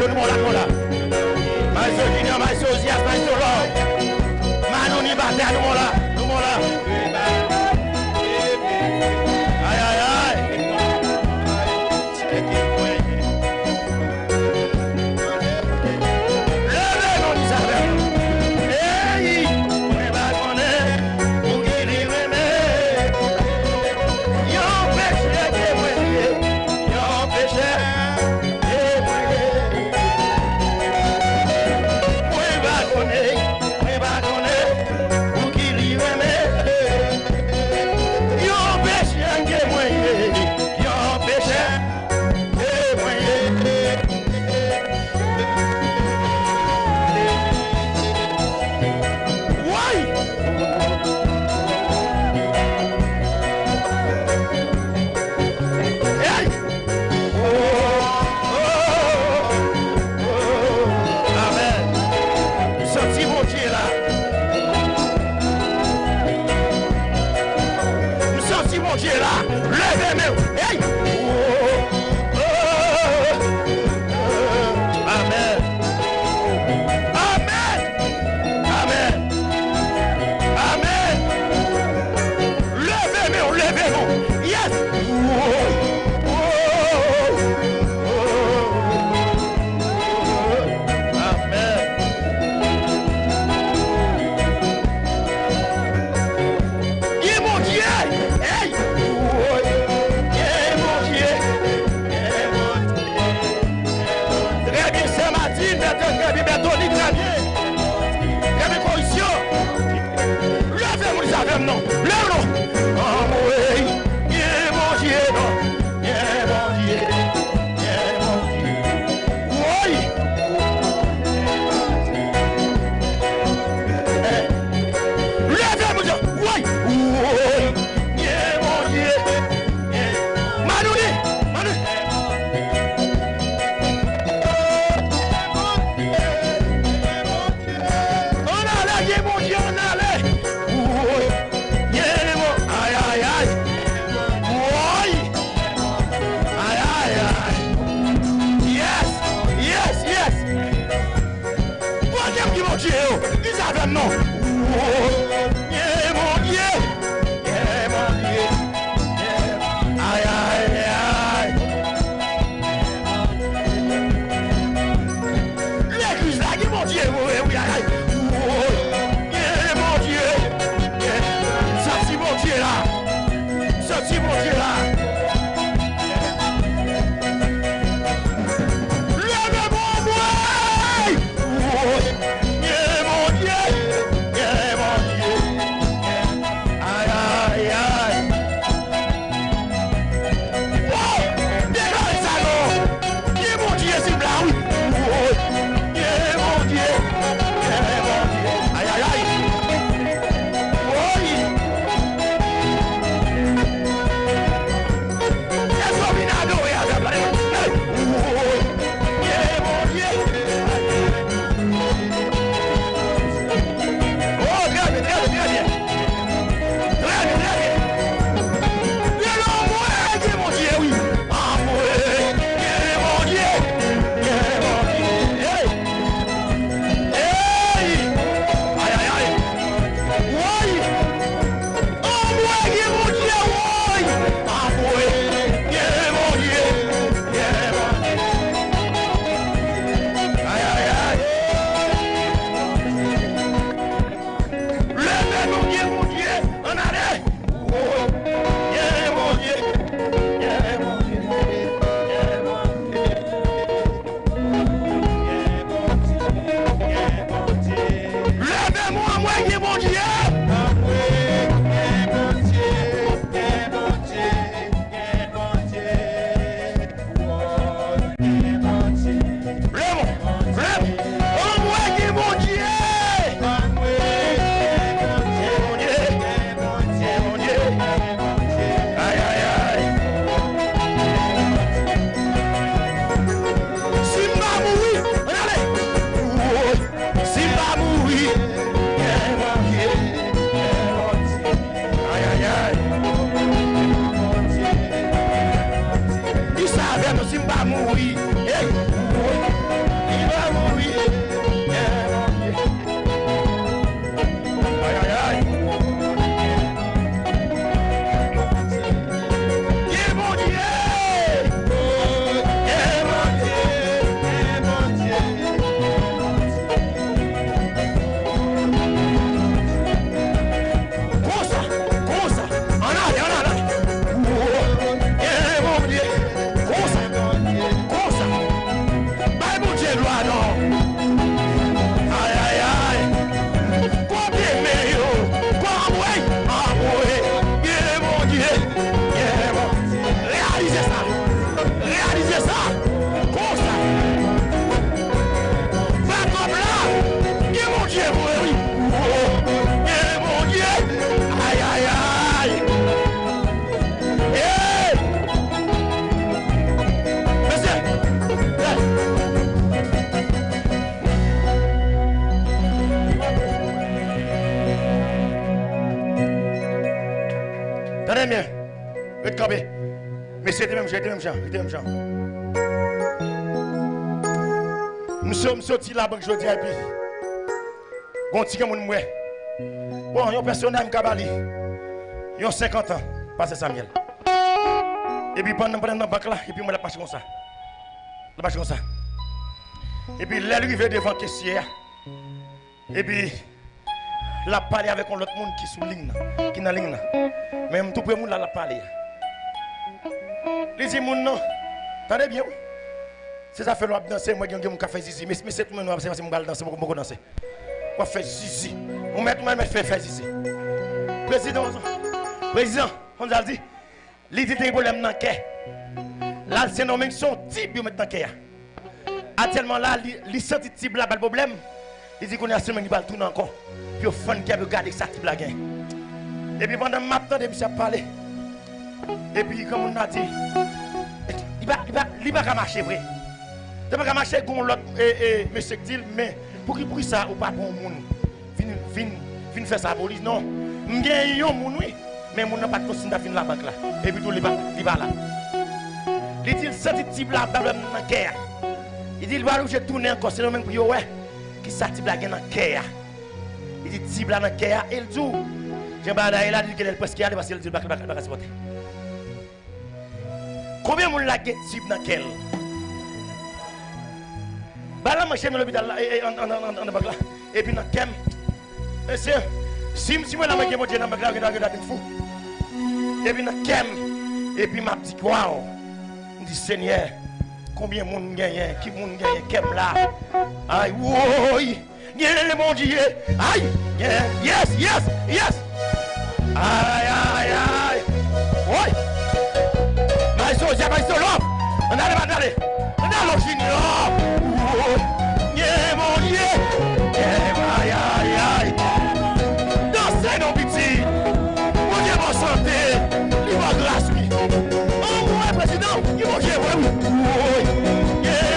maestro, nous là. Maestro Junior, maestro Osias, maestro Laure. Manouni Bata, nous là. Aïe, aïe, aïe. Levez-nous, nous savons. Hey, on va connaître, on guérit, yon péché qui est moyen, yon péché qui est moyen. On va connaître, on guérit, yon péché qui est moyen, yon péché qui est moyen. Why? Hey! Amen. Sorti mon Dieu là. Sorti mon Dieu là. Levez-moi. Hey! Amen. Amen. Amen. Amen. Levez-moi. Yes. Amen. Yeah, mon Dieu. Hey. Yeah, mon Dieu. Yeah, mon Dieu. Très bien, c'est Martine. Très bien, Tony, très bien. Très bien, correction. Levez-moi, les affaires, non. Levez-nous. Oh, oui. Yeah, mon Dieu, non. Yeah, mon Dieu. Yeah, mon Dieu. Oui. Levez-moi, oui. Oui. Yeah, mon Dieu. Yeah. Manouni. On allait, yeah, mon Dieu, on allait. Oui. Yeah, mon. Aïe, aïe, aïe. Oui. Aïe, aïe, aïe. Yes. Yes, yes. Troisième qui mon Dieu, ils avaient non. Oui. Yeah, mon Dieu. Yeah, mon Dieu. Yeah. Aïe, aïe, aïe. L'église là, qui mon Dieu, oui, oui, aïe, aïe. Oui. Yeah, mon Dieu. Yeah. Sorti mon Dieu là. Sorti mon Dieu là. Levez-moi, moi. Oui. Yeah, mon Dieu. Yeah, mon Dieu. Yeah. Aïe, aïe, aïe. Oh, dégage les salons. Yeah, mon Dieu, c'est blanc, oui. Oui. Yeah, mon Dieu. Yeah, mon Dieu. Aïe, aïe, aïe. Oui. Yes, dominado, oui, aïe, aïe, aïe. Oui. Yeah, mon Dieu. Oh, très bien, très bien, très bien. Très bien, très bien. Yeah, non, moi, yeah, mon Dieu, oui. Ah, moi, yeah, mon Dieu. Yeah, mon Dieu. Hey. Hey. Aïe, aïe, aïe. Oui. Oh, moi, yeah, mon Dieu, oui. Ah, moi, yeah, mon Dieu. Yeah, mon Dieu. Aïe, aïe, aïe. Levez-nous, yeah, mon Dieu. En allez. Oh, yeah, mon Dieu. Yeah, mon Dieu. Yeah, mon Dieu. Levez-moi, moi, yeah, mon Dieu. Levez-moi. Oh, moi, yeah, mon Dieu. Yeah, mon Dieu. Aïe, aïe, aïe. Simba mouri. On allait. Oui. Simba mouri. Yeah, mon Dieu. Yeah, mon Dieu. Aïe, aïe, aïe. Il savait que Simba mouri. Hey. Oui. Mais c'était même gens. Nous sommes sortis là-bas aujourd'hui et puis bon petit monde moi. Bon, yon personnage Kabali. Yon 50 ans, passé Samuel. Et puis pendant la banque là, et puis moi la marche comme ça. La marche comme ça. Et puis l'arrivée devant caissière. Et puis la parler avec l'autre monde qui sous ligne, qui dans ligne là. Même tout le monde là la parler. Les gens non. Attendez bien. C'est ça fait l'op danser, moi j'ai un café zizi, mais c'est tout le monde c'est mon bal danser, moi danser. Moi faire zizi. On met moi faire zizi. Président, on a dit, il dit des problèmes dans le cœur. Là, c'est nommé son type maintenant cœur. Actuellement là, il sent type là pas de problème. Il dit qu'on a seulement il va tourner encore. Puis au fond qui a regardé ça type là gain. Et puis pendant maintenant de monsieur parler. Et puis comme on a dit, il va marcher vrai. Il va marcher comme l'autre monsieur dit mais pour qui ça ou pas bon monde. Vin faire ça police non. M'gagne yon moun oui, mais moun n'a pas de consigne à fin la banque là. Et puis tout il va là. Il dit senti type là dans cœur. Il dit il va je tourner encore c'est le même pour ouais. Qui ça type là dans cœur. Il dit type là dans cœur et il dit Jean Bada il a dit qu'il est presque aller parce qu'il dit pas supporter. Combien moun la type dans cœur? Bah là marcher dans l'hôpital là en banque là et puis dans cœur. Monsieur si moi la main mon Dieu dans ma glace regarde fou. Et puis dans kem et puis m'a dit waouh. On dit Seigneur, combien monde gagne qui monde gagne kem là. Aïe oui, le mon Dieu. Aïe, yes. Aïe. Oui. Mais solo. On allez. On a le junior. Mon Dieu. Aïe. Dansez nos petits. Mon Dieu va santé. Il va grâce lui. Oh mon président, il va Dieu oui.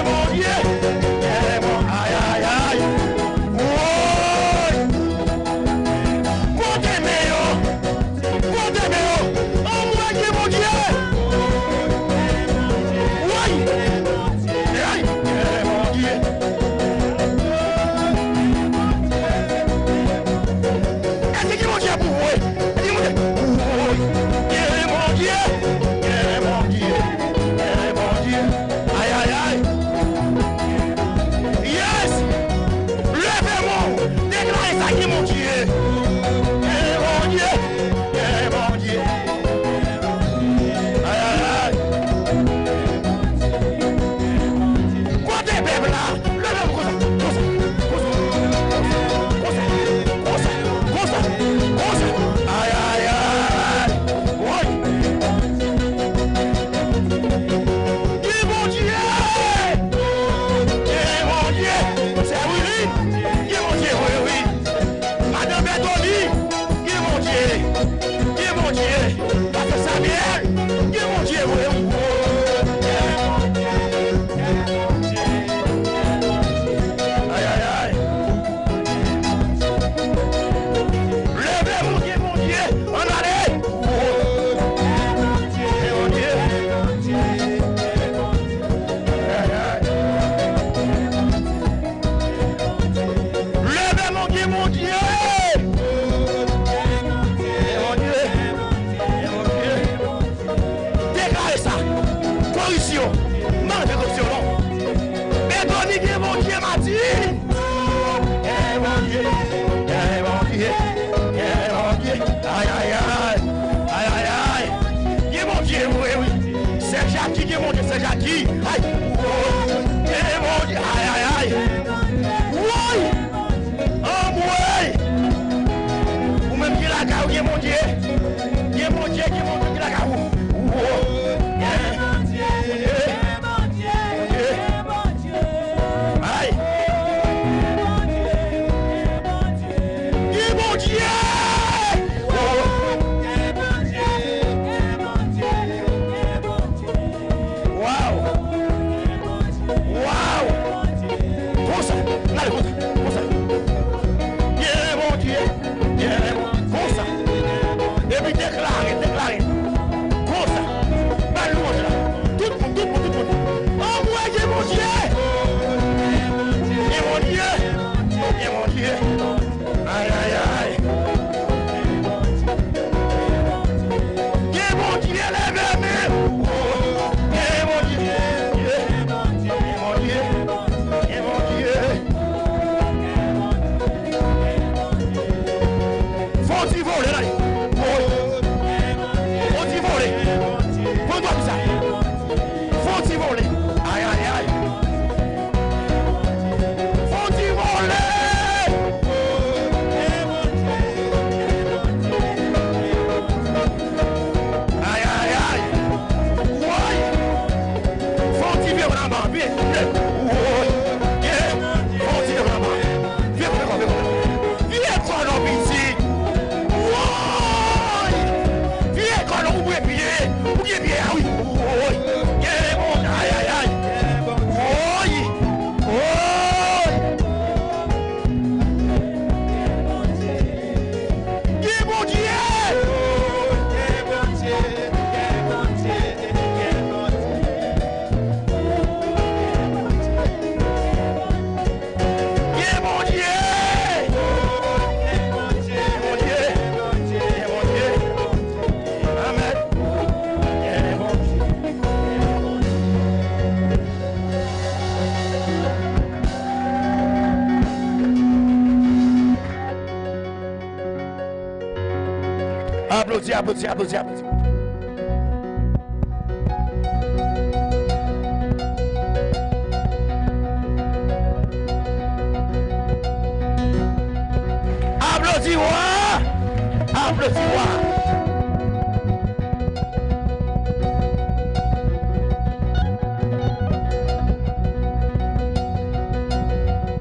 Mon Dieu. Aïe. Oui. Comptez meilleur. Oh mon Dieu. Oui. Aïe. Mon Dieu. maman, viens, viens. Viens, maman. Viens, viens, qu'on a pitié. Viens, qu'on a oublié pied. Ah oui. Viens, mon aïe, aïe, aïe. Applaudis. Applaudis-moi.